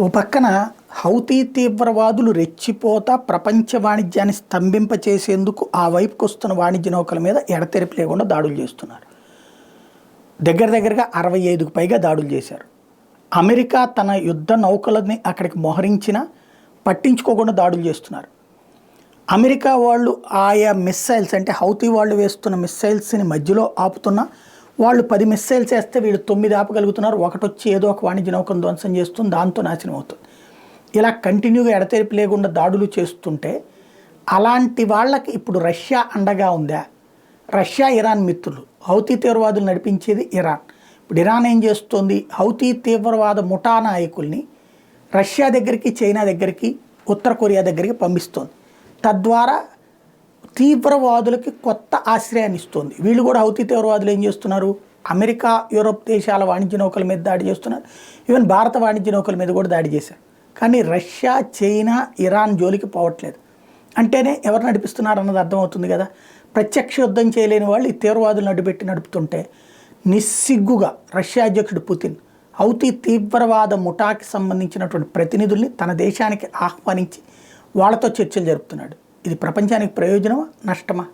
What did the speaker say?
ఓ పక్కన హౌతీ తీవ్రవాదులు రెచ్చిపోతా ప్రపంచ వాణిజ్యాన్ని స్తంభింపచేసేందుకు ఆ వైపుకు వస్తున్న వాణిజ్య నౌకల మీద ఎడతెరిపి లేకుండా దాడులు చేస్తున్నారు. దగ్గరగా 65కు పైగా దాడులు చేశారు. అమెరికా తన యుద్ధ నౌకలని అక్కడికి మోహరించినా పట్టించుకోకుండా దాడులు చేస్తున్నారు. అమెరికా వాళ్ళు ఆయా మిస్సైల్స్ అంటే హౌతీ వాళ్ళు వేస్తున్న మిస్సైల్స్ని మధ్యలో ఆపుతున్నా వాళ్ళు 10 మిస్సైల్స్ వేస్తే వీళ్ళు 9 ఆపగలుగుతున్నారు. ఒకటి వచ్చి ఏదో ఒక వాణిజ్య నౌకను ధ్వంసం చేస్తుంది, దాంతో నాశనం అవుతుంది. ఇలా కంటిన్యూగా ఎడతెరిపి లేకుండా దాడులు చేస్తుంటే అలాంటి వాళ్ళకి ఇప్పుడు రష్యా అండగా ఉందా? రష్యా ఇరాన్ మిత్రులు, హౌతీ తీవ్రవాదులు నడిపించేది ఇరాన్. ఇప్పుడు ఇరాన్ ఏం చేస్తుంది? హౌతీ తీవ్రవాద ముఠా నాయకుల్ని రష్యా దగ్గరికి, చైనా దగ్గరికి, ఉత్తర కొరియా దగ్గరికి పంపిస్తోంది. తద్వారా తీవ్రవాదులకి కొత్త ఆశ్రయాన్ని ఇస్తుంది. వీళ్ళు కూడా హౌతీ తీవ్రవాదులు ఏం చేస్తున్నారు? అమెరికా, యూరోప్ దేశాల వాణిజ్య నౌకల మీద దాడి చేస్తున్నారు. ఈవెన్ భారత వాణిజ్య నౌకల మీద కూడా దాడి చేశారు. కానీ రష్యా, చైనా, ఇరాన్ జోలికి పోవట్లేదు. అంటేనే ఎవరు నడిపిస్తున్నారు అన్నది అర్థమవుతుంది కదా. ప్రత్యక్ష యుద్ధం చేయలేని వాళ్ళు ఈ తీవ్రవాదులు నడిపెట్టి నడుపుతుంటే నిస్సిగ్గుగా రష్యా అధ్యక్షుడు పుతిన్ హౌతీ తీవ్రవాద ముఠాకి సంబంధించినటువంటి ప్రతినిధుల్ని తన దేశానికి ఆహ్వానించి వాళ్ళతో చర్చలు జరుపుతున్నాడు. ఇది ప్రపంచానికి ప్రయోజనమా, నష్టమా?